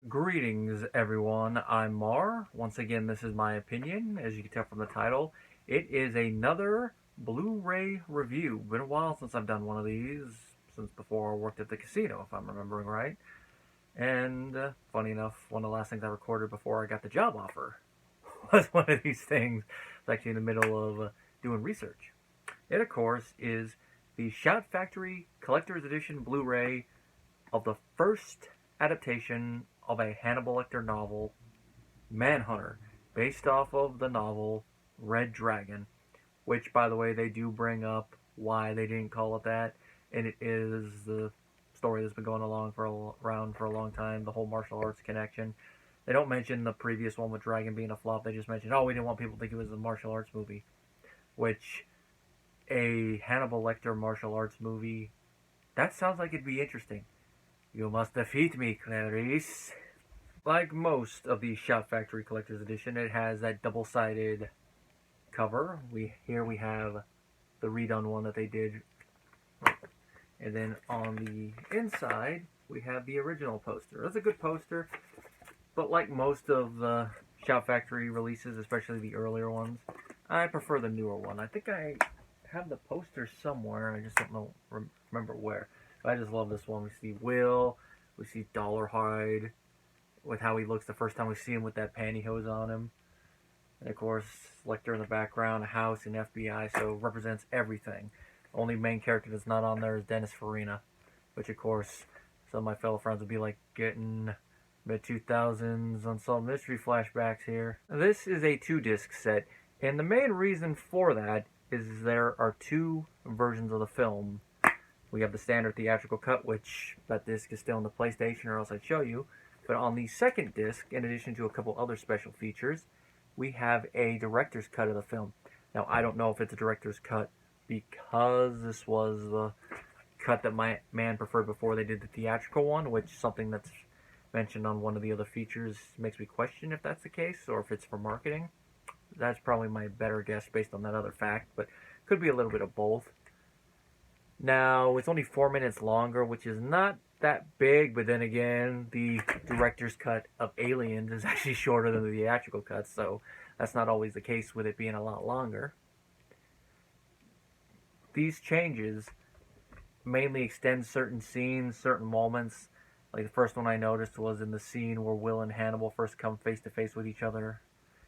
Greetings, everyone. I'm Mar. Once again, this is my opinion, as you can tell from the title. It is another Blu-ray review. Been a while since I've done one of these, since before I worked at the casino, if I'm remembering right. And funny enough, one of the last things I recorded before I got the job offer was one of these things. I was actually in the middle of doing research. It, of course, is the Shout Factory Collector's Edition Blu-ray of the first adaptation of a Hannibal Lecter novel, Manhunter, based off of the novel Red Dragon, which, by the way, they do bring up why they didn't call it that, and it is the story that's been going around for a long time, the whole martial arts connection. They don't mention the previous one with Dragon being a flop. They just mentioned, we didn't want people to think it was a martial arts movie, which a Hannibal Lecter martial arts movie, that sounds like it'd be interesting. You must defeat me, Clarice. Like most of the Shout Factory Collector's Edition, it has that double-sided cover. Here we have the redone one that they did. And then on the inside, we have the original poster. It's a good poster, but like most of the Shout Factory releases, especially the earlier ones, I prefer the newer one. I think I have the poster somewhere. I just don't remember where. I just love this one. We see Will, we see Dollarhide, with how he looks the first time we see him with that pantyhose on him. And of course, Lecter in the background, a house, and FBI, so it represents everything. The only main character that's not on there is Dennis Farina, which of course, some of my fellow friends would be like getting mid-2000s Unsolved Mystery flashbacks here. This is a 2-disc set, and the main reason for that is there are 2 versions of the film. We have the standard theatrical cut, which that disc is still on the PlayStation, or else I'd show you. But on the second disc, in addition to a couple other special features, we have a director's cut of the film. Now, I don't know if it's a director's cut because this was the cut that my man preferred before they did the theatrical one, which is something that's mentioned on one of the other features makes me question if that's the case, or if it's for marketing. That's probably my better guess based on that other fact, but could be a little bit of both. Now, it's only 4 minutes longer, which is not that big, but then again, the director's cut of Aliens is actually shorter than the theatrical cut, so that's not always the case with it being a lot longer. These changes mainly extend certain scenes, certain moments. Like the first one I noticed was in the scene where Will and Hannibal first come face to face with each other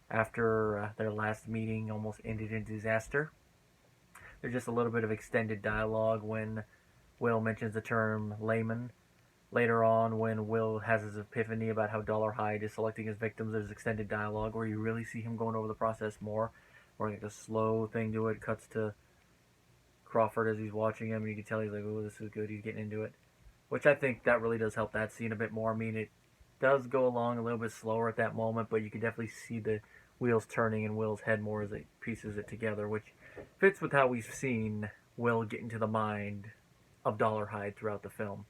after their last meeting almost ended in disaster. There's just a little bit of extended dialogue when Will mentions the term layman. Later on, when Will has his epiphany about how Dollarhide is selecting his victims, there's extended dialogue where you really see him going over the process more. Or like a slow thing to it, cuts to Crawford as he's watching him, and you can tell he's like, oh, this is good, he's getting into it. Which I think that really does help that scene a bit more. I mean, it does go along a little bit slower at that moment, but you can definitely see the wheels turning in Will's head more as it pieces it together, which fits with how we've seen Will get into the mind of Dollarhide throughout the film.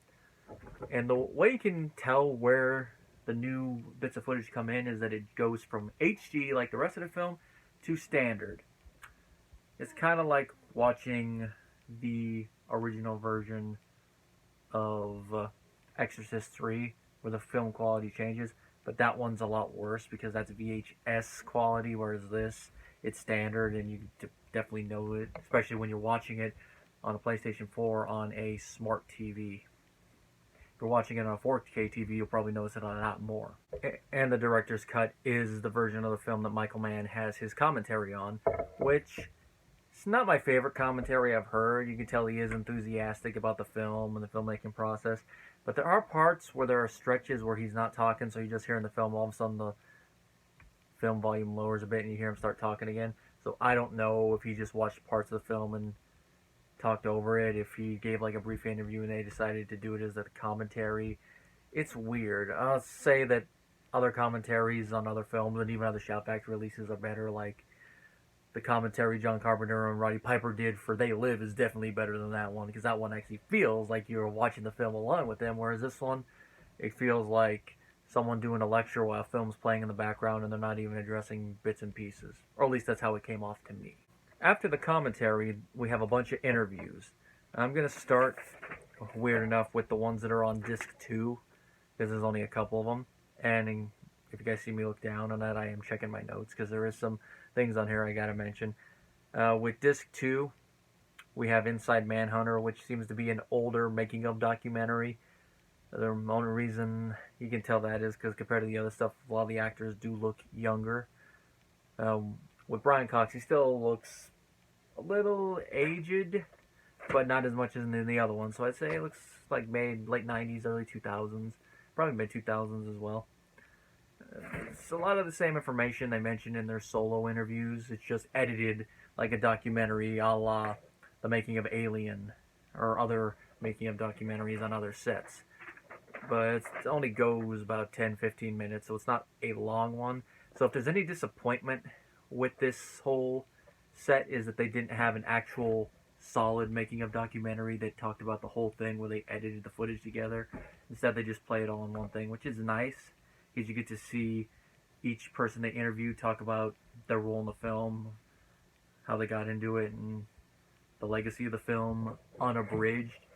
And the way you can tell where the new bits of footage come in is that it goes from HD, like the rest of the film, to standard. It's kind of like watching the original version of Exorcist 3, where the film quality changes, but that one's a lot worse because that's VHS quality, whereas this, it's standard, and you definitely know it, especially when you're watching it on a PlayStation 4 on a smart TV. If you're watching it on a 4K TV, you'll probably notice it a lot more. And the director's cut is the version of the film that Michael Mann has his commentary on, which it's not my favorite commentary I've heard. You can tell he is enthusiastic about the film and the filmmaking process, but there are parts where there are stretches where he's not talking, so you're just hearing the film. All of a sudden the film volume lowers a bit and you hear him start talking again. So I don't know if he just watched parts of the film and talked over it, if he gave like a brief interview and they decided to do it as a commentary. It's weird. I'll say that other commentaries on other films and even other Shout Factory releases are better, like the commentary John Carpenter and Roddy Piper did for They Live is definitely better than that one, because that one actually feels like you're watching the film along with them, whereas this one, it feels like someone doing a lecture while film's playing in the background and they're not even addressing bits and pieces. Or at least that's how it came off to me. After the commentary, we have a bunch of interviews. I'm going to start, weird enough, with the ones that are on disc 2, because there's only a couple of them. And if you guys see me look down on that, I am checking my notes because there is some things on here I gotta mention. With disc 2, we have Inside Manhunter, which seems to be an older making of documentary. The only reason you can tell that is because compared to the other stuff, a lot of the actors do look younger. With Brian Cox, he still looks a little aged, but not as much as in the other one. So I'd say it looks like made late 90s, early 2000s, probably mid 2000s as well. It's a lot of the same information they mentioned in their solo interviews. It's just edited like a documentary, a la the making of Alien or other making of documentaries on other sets. But it only goes about 10-15 minutes, so it's not a long one. So if there's any disappointment with this whole set, is that they didn't have an actual solid making of documentary that talked about the whole thing where they edited the footage together. Instead, they just play it all in one thing, which is nice because you get to see each person they interview talk about their role in the film, how they got into it, and the legacy of the film unabridged.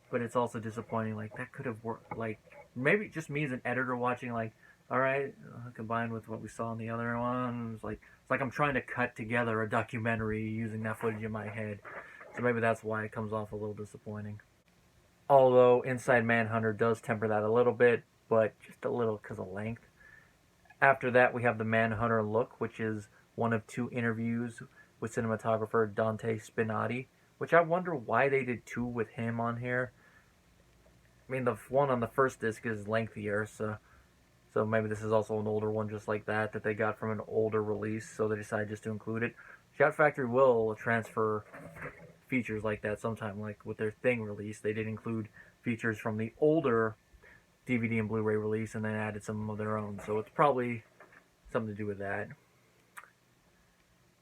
But it's also disappointing. Like, that could have worked. Like, maybe just me as an editor watching, like, all right, combined with what we saw in the other one, it's like I'm trying to cut together a documentary using that footage in my head. So maybe that's why it comes off a little disappointing. Although Inside Manhunter does temper that a little bit, but just a little because of length. After that, we have the Manhunter Look, which is one of 2 interviews with cinematographer Dante Spinati, which I wonder why they did 2 with him on here. I mean, the one on the first disc is lengthier, so maybe this is also an older one just like that they got from an older release, so they decided just to include it. Shout Factory will transfer features like that sometime, like with their Thing release. They did include features from the older DVD and Blu-ray release and then added some of their own, so it's probably something to do with that.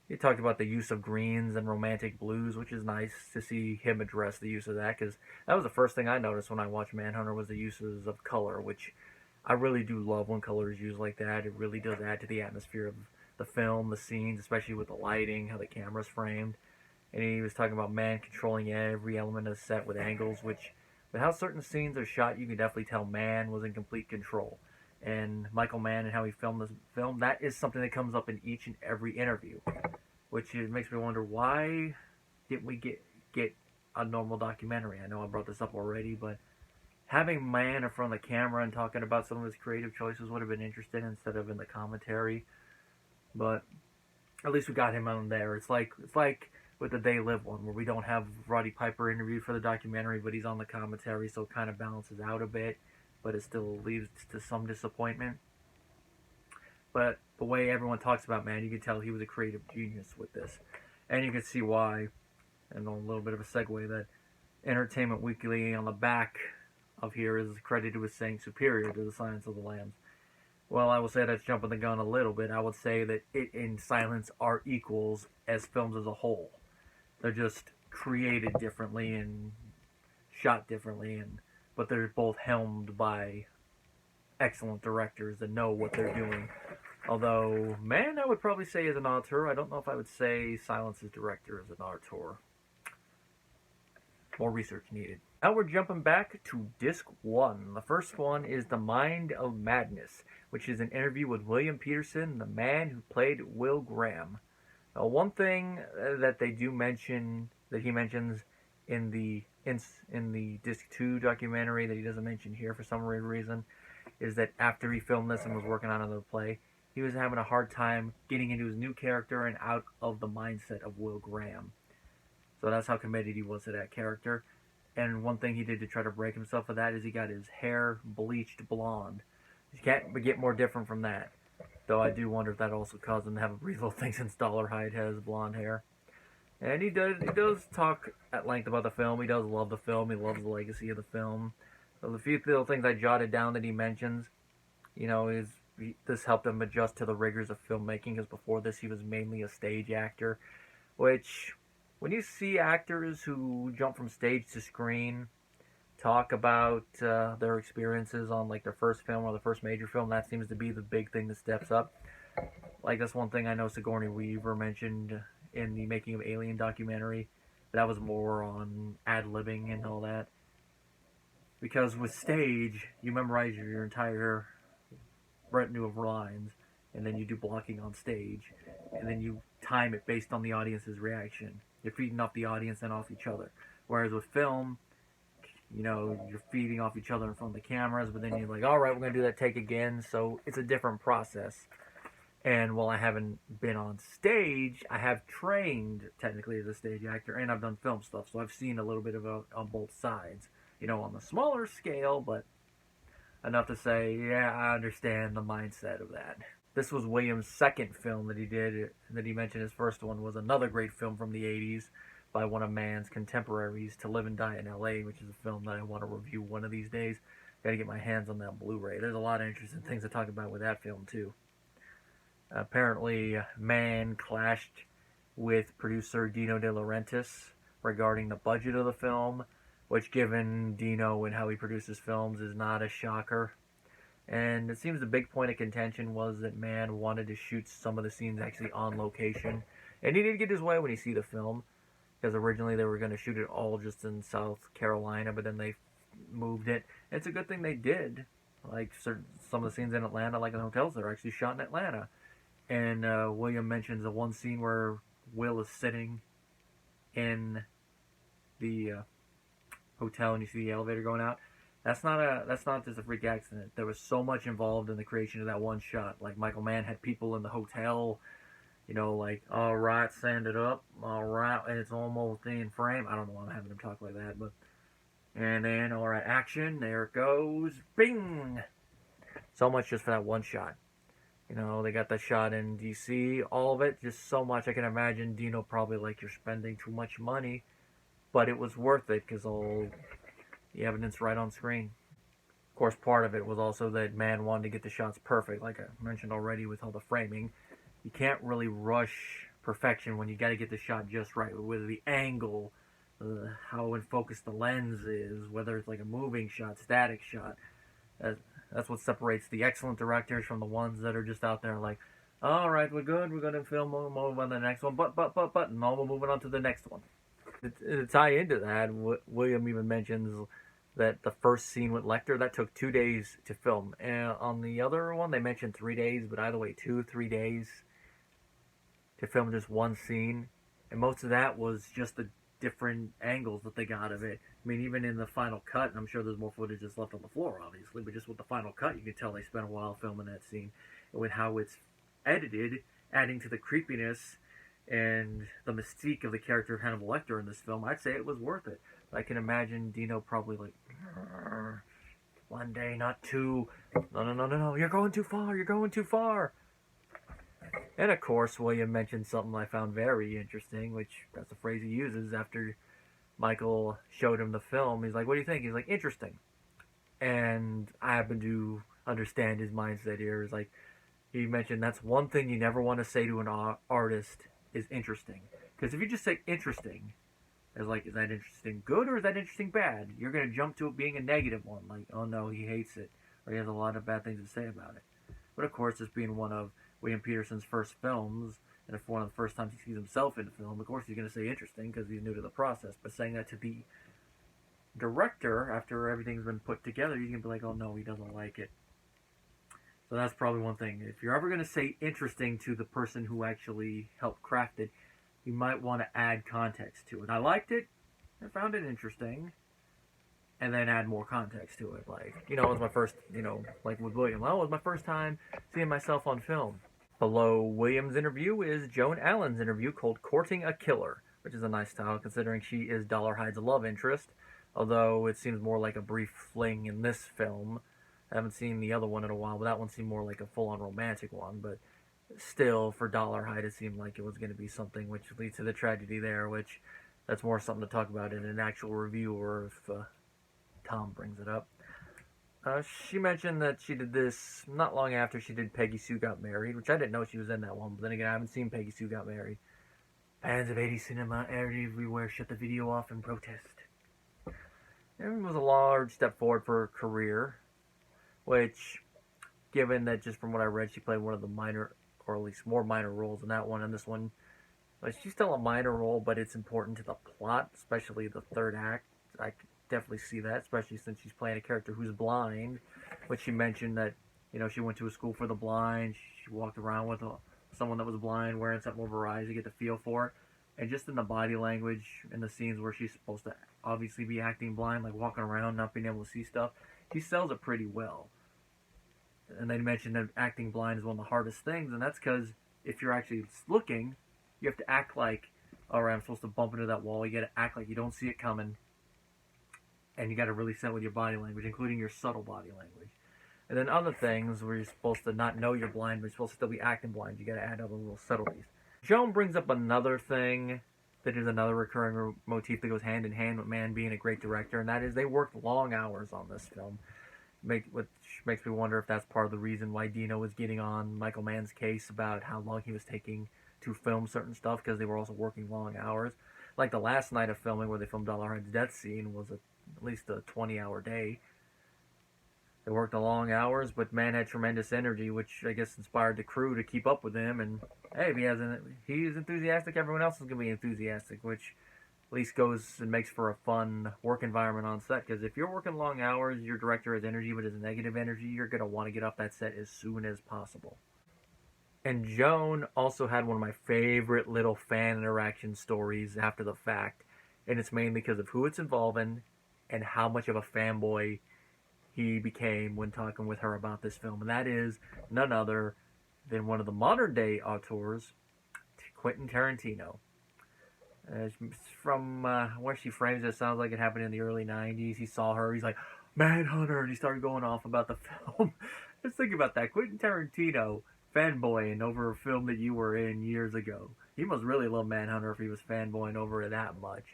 He talked about the use of greens and romantic blues, which is nice to see him address the use of that, because that was the first thing I noticed when I watched Manhunter was the uses of color, which I really do love when color is used like that. It really does add to the atmosphere of the film, the scenes, especially with the lighting, how the camera's framed. And he was talking about Mann controlling every element of the set with angles, which, with how certain scenes are shot, you can definitely tell Mann was in complete control. And Michael Mann and how he filmed this film, that is something that comes up in each and every interview, which makes me wonder, why didn't we get a normal documentary? I know I brought this up already, but having Mann in front of the camera and talking about some of his creative choices would have been interesting instead of in the commentary. But at least we got him on there. It's like with the They Live one, where we don't have Roddy Piper interviewed for the documentary, but he's on the commentary, so it kind of balances out a bit, but it still leads to some disappointment. But the way everyone talks about Mann, you can tell he was a creative genius with this. And you can see why, and a little bit of a segue, that Entertainment Weekly on the back of here is credited with saying superior to the Silence of the Lambs. Well, I will say that's jumping the gun a little bit. I would say that it and Silence are equals as films as a whole. They're just created differently and shot differently, but they're both helmed by excellent directors that know what they're doing. Although, Mann, I would probably say is an auteur. I don't know if I would say Silence's director is an auteur. More research needed. Now we're jumping back to Disc 1. The first one is The Mind of Madness, which is an interview with William Peterson, the man who played Will Graham. Now, one thing that they do mention, that he mentions in the Disc 2 documentary that he doesn't mention here for some weird reason, is that after he filmed this and was working on another play, he was having a hard time getting into his new character and out of the mindset of Will Graham. So that's how committed he was to that character. And one thing he did to try to break himself of that is he got his hair bleached blonde. You can't get more different from that. Though I do wonder if that also caused him to have a brief little thing since Dollarhide has blonde hair. And he does talk at length about the film. He does love the film. He loves the legacy of the film. So the few little things I jotted down that he mentions, is this helped him adjust to the rigors of filmmaking, because before this he was mainly a stage actor, which, when you see actors who jump from stage to screen talk about their experiences on like their first film or the first major film, that seems to be the big thing that steps up. Like, that's one thing I know Sigourney Weaver mentioned in the Making of Alien documentary. That was more on ad-libbing and all that. Because with stage, you memorize your entire retinue of lines, and then you do blocking on stage, and then you time it based on the audience's reaction. You're feeding off the audience and off each other. Whereas with film, you're feeding off each other in front of the cameras, but then you're like, all right, we're going to do that take again. So it's a different process. And while I haven't been on stage, I have trained technically as a stage actor, and I've done film stuff. So I've seen a little bit of on both sides, on the smaller scale, but enough to say, yeah, I understand the mindset of that. This was Williams' second film that he did, that he mentioned his first one was another great film from the 80s by one of Mann's contemporaries, To Live and Die in L.A., which is a film that I want to review one of these days. Got to get my hands on that Blu-ray. There's a lot of interesting things to talk about with that film, too. Apparently, Mann clashed with producer Dino De Laurentiis regarding the budget of the film, which, given Dino and how he produces films, is not a shocker. And it seems the big point of contention was that Mann wanted to shoot some of the scenes actually on location. And he did get his way when you see the film, because originally they were going to shoot it all just in South Carolina, but then they moved it. And it's a good thing they did. Like some of the scenes in Atlanta, like in hotels, they're actually shot in Atlanta. And William mentions the one scene where Will is sitting in the hotel and you see the elevator going out. That's not just a freak accident. There was so much involved in the creation of that one shot. Like Michael Mann had people in the hotel, like, all right, sand it up, all right, and it's almost in frame. I don't know why I'm having him talk like that, but and then all right, action, there it goes, bing. So much just for that one shot. They got that shot in DC, all of it, just so much. I can imagine Dino probably like, you're spending too much money, but it was worth it because all the evidence right on screen. Of course, part of it was also that Mann wanted to get the shots perfect, like I mentioned already with all the framing. You can't really rush perfection when you got to get the shot just right, with the angle, how in focus the lens is, whether it's like a moving shot, static shot. That's what separates the excellent directors from the ones that are just out there like, all right, we're good, we're going to film, we'll move on to the next one, but, and now we're moving on to the next one. To tie into that, William even mentions that the first scene with Lecter, that took 2 days to film. And on the other one, they mentioned 3 days, but either way, 2-3 days to film just one scene. And most of that was just the different angles that they got of it. I mean, even in the final cut, and I'm sure there's more footage that's left on the floor, obviously, but just with the final cut, you can tell they spent a while filming that scene. And with how it's edited, adding to the creepiness and the mystique of the character of Hannibal Lecter in this film, I'd say it was worth it. But I can imagine Dino probably like, 1 day, not 2. No, you're going too far. And of course, William mentioned something I found very interesting, which that's the phrase he uses after Michael showed him the film. He's like, what do you think? He's like, interesting. And I happen to understand his mindset here. Is like, he mentioned that's one thing you never want to say to an artist is interesting. Because if you just say interesting, it's like, is that interesting good or is that interesting bad? You're going to jump to it being a negative one. Like, oh no, he hates it. Or he has a lot of bad things to say about it. But of course, this being one of William Peterson's first films, and if one of the first times he sees himself in a film, of course he's going to say interesting because he's new to the process. But saying that to the director, after everything's been put together, you can be like, oh no, he doesn't like it. So that's probably one thing. If you're ever going to say interesting to the person who actually helped craft it, you might want to add context to it. I liked it. I found it interesting. And then add more context to it. Like, it was my first, like with William. Well, it was my first time seeing myself on film. Below William's interview is Joan Allen's interview called Courting a Killer, which is a nice title considering she is Dollarhide's love interest, although it seems more like a brief fling in this film. I haven't seen the other one in a while, but that one seemed more like a full-on romantic one. But still, for Dollarhide, it seemed like it was going to be something which leads to the tragedy there, which that's more something to talk about in an actual review or if Tom brings it up. She mentioned that she did this not long after she did Peggy Sue Got Married, which I didn't know she was in that one, but then again, I haven't seen Peggy Sue Got Married. Fans of 80s cinema everywhere shut the video off in protest. It was a large step forward for her career, which, given that just from what I read, she played one of the minor, or at least more minor roles in that one, and this one, like, she's still a minor role, but it's important to the plot, especially the third act. I definitely see that, especially since she's playing a character who's blind, which she mentioned that, You know, she went to a school for the blind. She walked around with someone that was blind, wearing something over her eyes to get the feel for it. And just in the body language, in the scenes where she's supposed to obviously be acting blind, like walking around, not being able to see stuff, she sells it pretty well. And they mentioned that acting blind is one of the hardest things, and that's because if you're actually looking, you have to act like, alright, I'm supposed to bump into that wall. You got to act like you don't see it coming, and you got to really sell with your body language, including your subtle body language. And then other things where you're supposed to not know you're blind, but you're supposed to still be acting blind. You got to add other little subtleties. Joan brings up another thing that is another recurring motif that goes hand in hand with Mann being a great director, and that is they worked long hours on this film. Which makes me wonder if that's part of the reason why Dino was getting on Michael Mann's case about how long he was taking to film certain stuff, because they were also working long hours. Like the last night of filming where they filmed Dollarhide's death scene was at least a 20-hour day. They worked the long hours, but Mann had tremendous energy, which I guess inspired the crew to keep up with him. And hey, if he's enthusiastic, everyone else is going to be enthusiastic, which at least goes and makes for a fun work environment on set. Because if you're working long hours, your director has energy, but has negative energy, you're going to want to get off that set as soon as possible. And Joan also had one of my favorite little fan interaction stories after the fact, and it's mainly because of who it's involving and how much of a fanboy he became when talking with her about this film. And that is none other than one of the modern day auteurs, Quentin Tarantino. From where she frames it, sounds like it happened in the early 90s. He saw her, he's like, Manhunter, and he started going off about the film. Just think about that. Quentin Tarantino fanboying over a film that you were in years ago. He must really love Manhunter if he was fanboying over it that much.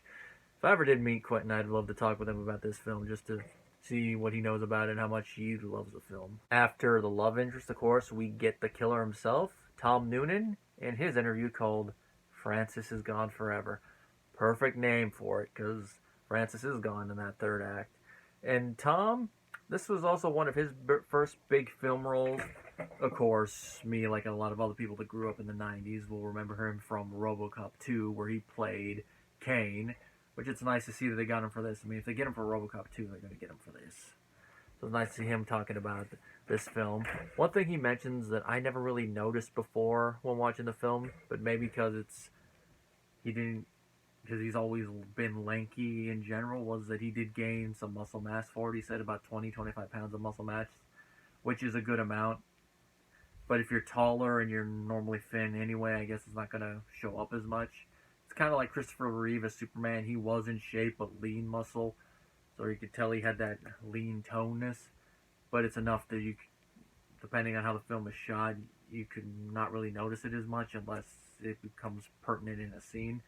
If I ever did meet Quentin, I'd love to talk with him about this film, just to see what he knows about it and how much he loves the film. After the love interest, of course, we get the killer himself, Tom Noonan, in his interview called Francis is Gone Forever. Perfect name for it, because Francis is gone in that third act. And Tom, this was also one of his first big film roles. Of course, me, like a lot of other people that grew up in the 90s, will remember him from RoboCop 2, where he played Kane, which it's nice to see that they got him for this. I mean, if they get him for RoboCop 2, they're going to get him for this. So it's nice to see him talking about this film. One thing he mentions that I never really noticed before when watching the film, but maybe because he's always been lanky in general, was that he did gain some muscle mass for it. He said about 20-25 pounds of muscle mass, which is a good amount. But if you're taller and you're normally thin anyway, I guess it's not going to show up as much. It's kind of like Christopher Reeve as Superman. He was in shape, but lean muscle. So you could tell he had that lean toneness. But it's enough that you, depending on how the film is shot, you could not really notice it as much unless it becomes pertinent in a scene.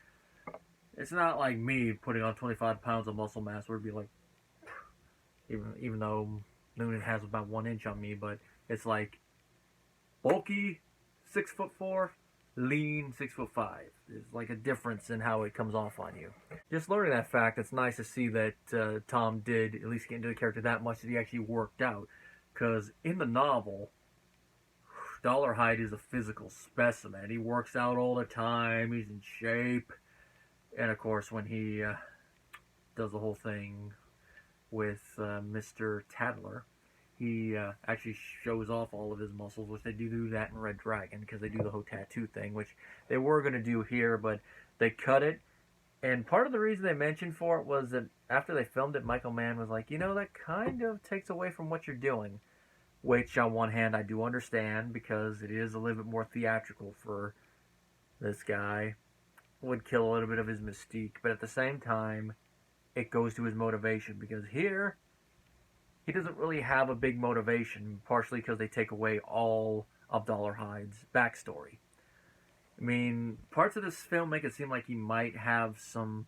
It's not like me putting on 25 pounds of muscle mass where it'd be like, even though Noonan has about 1 inch on me, but it's like bulky, 6'4", lean, 6'5". There's like a difference in how it comes off on you. Just learning that fact, it's nice to see that Tom did at least get into the character that much that he actually worked out. Because in the novel, Dollarhide is a physical specimen. He works out all the time. He's in shape. And of course, when he does the whole thing with Mr. Tadler, he actually shows off all of his muscles, which they do that in Red Dragon, because they do the whole tattoo thing, which they were going to do here, but they cut it. And part of the reason they mentioned for it was that after they filmed it, Michael Mann was like, you know, that kind of takes away from what you're doing. Which, on one hand, I do understand, because it is a little bit more theatrical for this guy. Would kill a little bit of his mystique, but at the same time, it goes to his motivation, because here, he doesn't really have a big motivation, partially because they take away all of Dollarhide's backstory. I mean, parts of this film make it seem like he might have some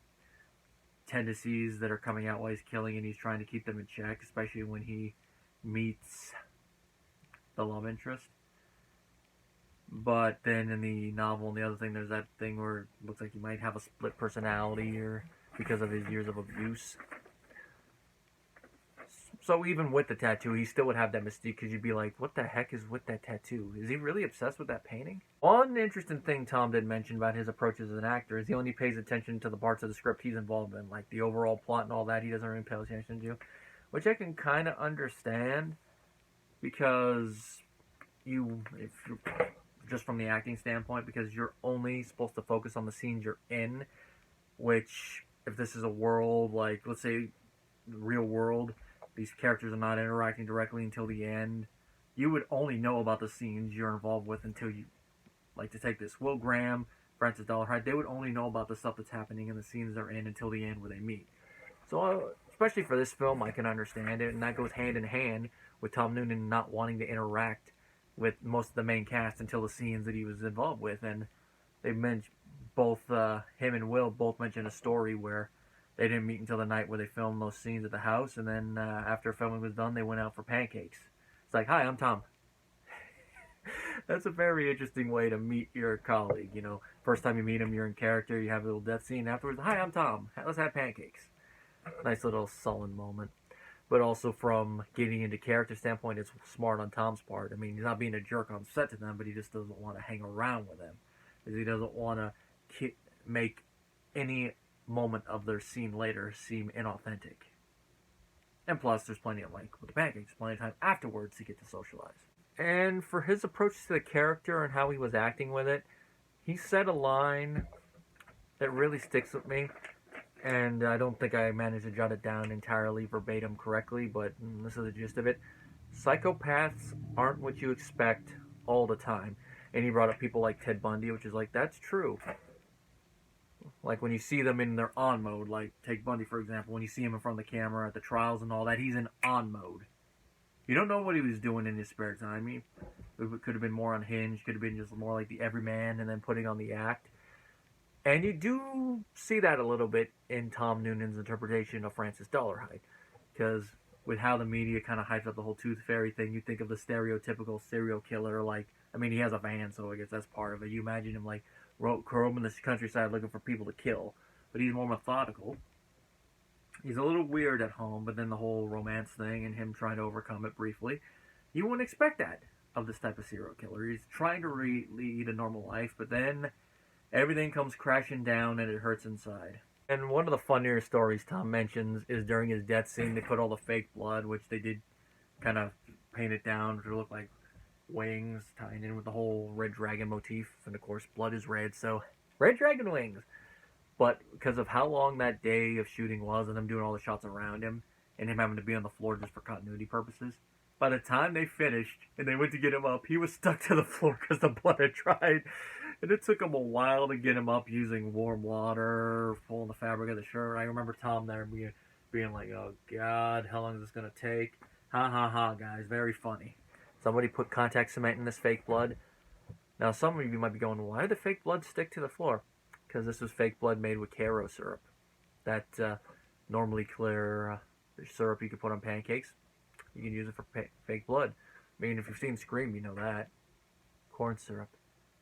tendencies that are coming out while he's killing, and he's trying to keep them in check, especially when he meets the love interest. But then in the novel and the other thing, there's that thing where it looks like he might have a split personality or because of his years of abuse. So even with the tattoo, he still would have that mystique, because you'd be like, what the heck is with that tattoo? Is he really obsessed with that painting? One interesting thing Tom did mention about his approaches as an actor is he only pays attention to the parts of the script he's involved in, like the overall plot and all that. He doesn't really pay attention to, which I can kind of understand, because if you're just from the acting standpoint, because you're only supposed to focus on the scenes you're in, which, if this is a world, like, let's say, the real world, these characters are not interacting directly until the end, you would only know about the scenes you're involved with until you, like, to take this, Will Graham, Francis Dollarhide, they would only know about the stuff that's happening in the scenes they're in until the end where they meet. So, especially for this film, I can understand it, and that goes hand in hand with Tom Noonan not wanting to interact with most of the main cast until the scenes that he was involved with. And they mentioned both him and Will both mentioned a story where they didn't meet until the night where they filmed those scenes at the house, and then after filming was done, they went out for pancakes. It's like, hi, I'm Tom. That's a very interesting way to meet your colleague. You know, first time you meet him, you're in character, you have a little death scene. Afterwards, hi, I'm Tom. Let's have pancakes. Nice little sullen moment. But also from getting into character standpoint, it's smart on Tom's part. I mean, he's not being a jerk on set to them, but he just doesn't want to hang around with them. Because he doesn't want to make any moment of their scene later seem inauthentic. And plus, there's plenty of, like, with the pancakes, plenty of time afterwards to get to socialize. And for his approach to the character and how he was acting with it, he said a line that really sticks with me. And I don't think I managed to jot it down entirely verbatim correctly, but this is the gist of it. Psychopaths aren't what you expect all the time. And he brought up people like Ted Bundy, which is like, that's true. Like when you see them in their on mode, like take Bundy for example, when you see him in front of the camera at the trials and all that, he's in on mode. You don't know what he was doing in his spare time. I mean, it could have been more unhinged, could have been just more like the everyman and then putting on the act. And you do see that a little bit in Tom Noonan's interpretation of Francis Dollarhide. Because with how the media kind of hypes up the whole tooth fairy thing, you think of the stereotypical serial killer. Like, I mean, he has a van, so I guess that's part of it. You imagine him, like, roaming the countryside looking for people to kill. But he's more methodical. He's a little weird at home, but then the whole romance thing and him trying to overcome it briefly. You wouldn't expect that of this type of serial killer. He's trying to lead a normal life, but then everything comes crashing down and it hurts inside. And one of the funnier stories Tom mentions is during his death scene, they put all the fake blood, which they did kind of paint it down to look like wings, tying in with the whole red dragon motif. And of course, blood is red, so red dragon wings. But because of how long that day of shooting was and them doing all the shots around him and him having to be on the floor just for continuity purposes, by the time they finished and they went to get him up, he was stuck to the floor because the blood had dried. And it took him a while to get him up using warm water, pulling the fabric of the shirt. I remember Tom there being like, oh God, how long is this going to take? Ha ha ha, guys, very funny. Somebody put contact cement in this fake blood. Now, some of you might be going, why did the fake blood stick to the floor? Because this was fake blood made with Caro syrup. That normally clear syrup you could put on pancakes. You can use it for fake blood. I mean, if you've seen Scream, you know that. Corn syrup.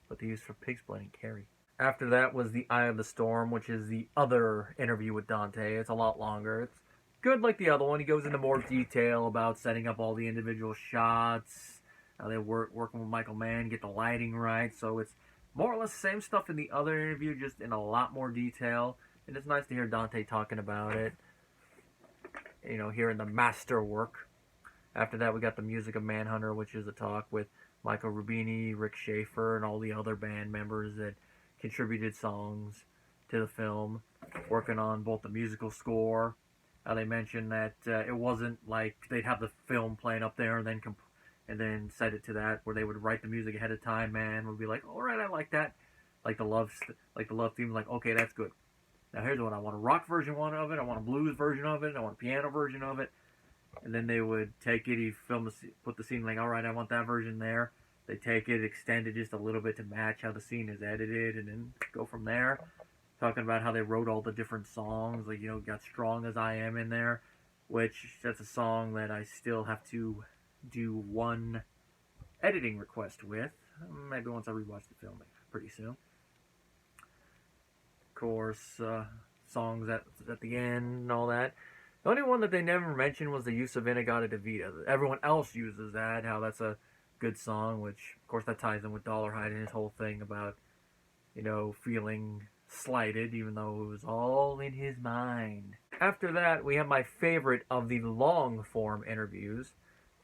But they use for pig's blood and carry. After that was The Eye of the Storm, which is the other interview with Dante. It's a lot longer. It's good like the other one. He goes into more detail about setting up all the individual shots, how they working with Michael Mann, get the lighting right. So it's more or less the same stuff in the other interview, just in a lot more detail. And it's nice to hear Dante talking about it. You know, hearing the masterwork. After that, we got the music of Manhunter, which is a talk with Michael Rubini, Rick Schaefer, and all the other band members that contributed songs to the film, working on both the musical score. They mentioned that it wasn't like they'd have the film playing up there and then set it to that, where they would write the music ahead of time. Man would be like, all right, I like that, like the love theme, like okay, that's good. Now here's what I want: a rock version of it, I want a blues version of it, I want a piano version of it. And then they would take it, he'd put the scene like, all right, I want that version there. They take it, extend it just a little bit to match how the scene is edited, and then go from there. Talking about how they wrote all the different songs, like, you know, got Strong As I Am in there, which that's a song that I still have to do one editing request with. Maybe once I rewatch the film pretty soon. Of course, songs at the end and all that. The only one that they never mentioned was the use of Inagata Vita. Everyone else uses that, how that's a good song, which, of course, that ties in with Dollarhide and his whole thing about, you know, feeling slighted, even though it was all in his mind. After that, we have my favorite of the long-form interviews,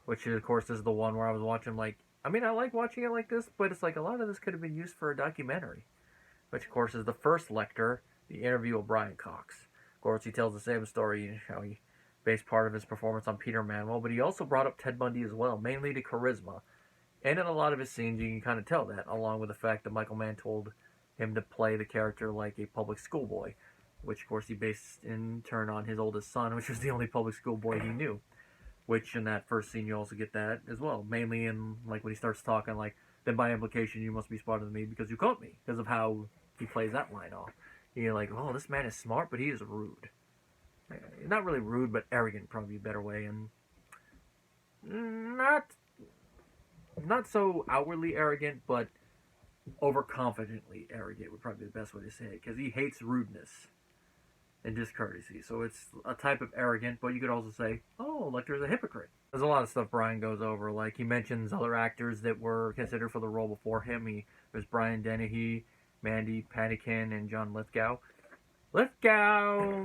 which, of course, is the one where I was watching, like, I mean, I like watching it like this, but it's like a lot of this could have been used for a documentary, which of course is the first Lector, the interview with Brian Cox. Of course, he tells the same story, how he based part of his performance on Peter Manuel, but he also brought up Ted Bundy as well, mainly to charisma. And in a lot of his scenes, you can kind of tell that, along with the fact that Michael Mann told him to play the character like a public schoolboy, which of course he based in turn on his oldest son, which was the only public schoolboy he knew. Which in that first scene you also get that as well, mainly in like when he starts talking like, then by implication you must be smarter than me because you caught me, because of how he plays that line off. You're like, oh, this man is smart, but he is rude. Not really rude, but arrogant, probably a better way, and not so outwardly arrogant, but overconfidently arrogant would probably be the best way to say it, because he hates rudeness and discourtesy. So it's a type of arrogant, but you could also say, oh, Lecter's a hypocrite. There's a lot of stuff Brian goes over. Like, he mentions other actors that were considered for the role before him. There's Brian Dennehy, Mandy Patinkin, and John Lithgow. Lithgow,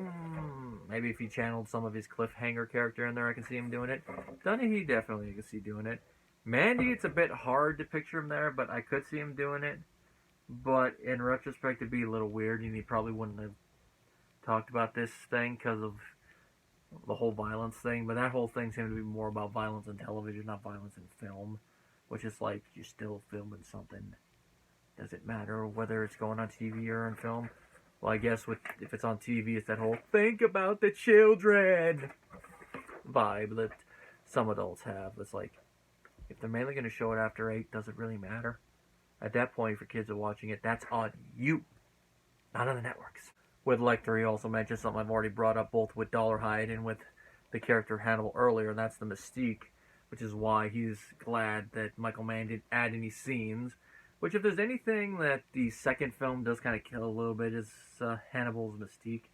maybe if he channeled some of his cliffhanger character in there, I can see him doing it. Dennehy, definitely I can see doing it. Mandy, it's a bit hard to picture him there, but I could see him doing it. But in retrospect, it'd be a little weird, and he probably wouldn't have talked about this thing because of the whole violence thing. But that whole thing seemed to be more about violence in television, not violence in film. Which is like, you're still filming something. Does it matter whether it's going on TV or in film? Well, I guess if it's on TV, it's that whole think about the children vibe that some adults have. It's like, if they're mainly going to show it after 8, does it really matter? At that point, for kids who are watching it, that's on you, not on the networks. With Lecter, he also mentioned something I've already brought up both with Dollarhide and with the character Hannibal earlier, and that's the mystique, which is why he's glad that Michael Mann didn't add any scenes. Which, if there's anything that the second film does kind of kill a little bit, is Hannibal's mystique.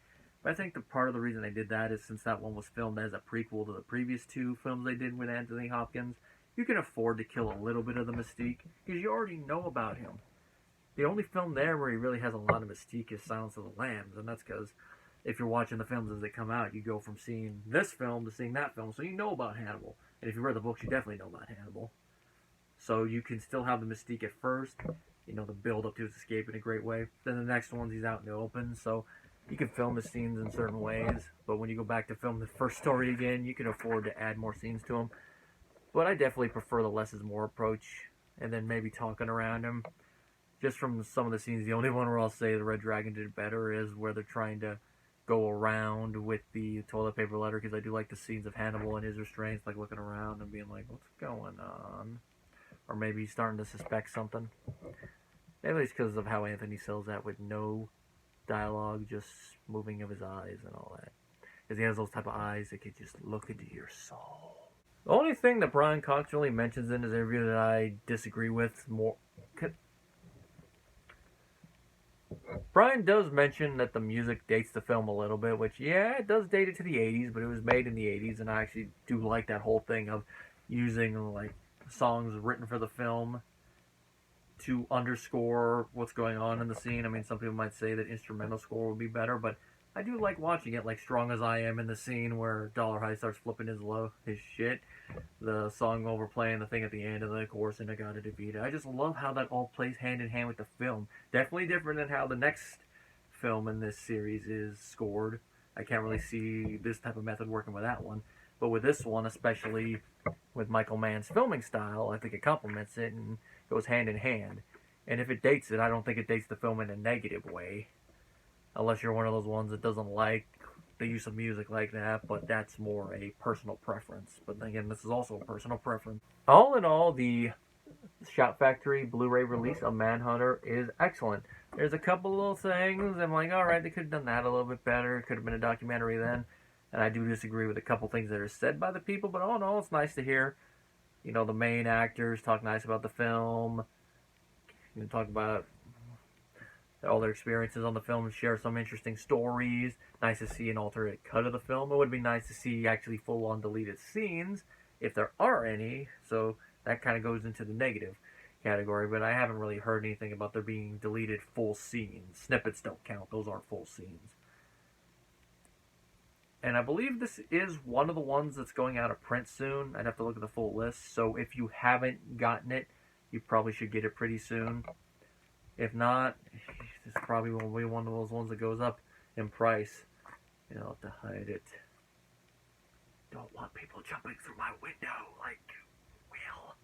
But I think the part of the reason they did that is since that one was filmed as a prequel to the previous 2 films they did with Anthony Hopkins, you can afford to kill a little bit of the mystique, because you already know about him. The only film there where he really has a lot of mystique is Silence of the Lambs, and that's because if you're watching the films as they come out, you go from seeing this film to seeing that film, so you know about Hannibal. And if you read the books, you definitely know about Hannibal. So you can still have the mystique at first, the build up to his escape in a great way. Then the next ones he's out in the open, so you can film the scenes in certain ways. But when you go back to film the first story again, you can afford to add more scenes to them. But I definitely prefer the less is more approach, and then maybe talking around him. Just from some of the scenes, the only one where I'll say the Red Dragon did better is where they're trying to go around with the toilet paper letter, because I do like the scenes of Hannibal and his restraints, like looking around and being like, what's going on? Or maybe he's starting to suspect something. Maybe it's because of how Anthony sells that with no dialogue, just moving of his eyes and all that. Because he has those type of eyes that could just look into your soul. The only thing that Brian Cox really mentions in his interview that I disagree with more... Brian does mention that the music dates the film a little bit, which, yeah, it does date it to the 80s, but it was made in the 80s, and I actually do like that whole thing of using, like, songs written for the film to underscore what's going on in the scene. I mean, some people might say that instrumental score would be better, but I do like watching it, like Strong As I Am in the scene where Dollarhide starts flipping his shit. The song overplaying the thing at the end of the course, and I Gotta Defeat It. I just love how that all plays hand in hand with the film. Definitely different than how the next film in this series is scored. I can't really see this type of method working with that one. But with this one, especially with Michael Mann's filming style, I think it complements it and goes hand in hand. And if it dates it, I don't think it dates the film in a negative way. Unless you're one of those ones that doesn't like the use of music like that, but that's more a personal preference. But again, this is also a personal preference. All in all, the Shout Factory Blu-ray release of Manhunter is excellent. There's a couple little things I'm like, alright, they could have done that a little bit better. It could have been a documentary then. And I do disagree with a couple things that are said by the people, but all in all, it's nice to hear, the main actors talk nice about the film, talk about all their experiences on the film and share some interesting stories. Nice to see an alternate cut of the film. It would be nice to see actually full-on deleted scenes, if there are any, so that kind of goes into the negative category, but I haven't really heard anything about there being deleted full scenes. Snippets don't count. Those aren't full scenes. And I believe this is one of the ones that's going out of print soon. I'd have to look at the full list. So if you haven't gotten it, you probably should get it pretty soon. If not, this probably will be one of those ones that goes up in price. I'll have to hide it. Don't want people jumping through my window like Will.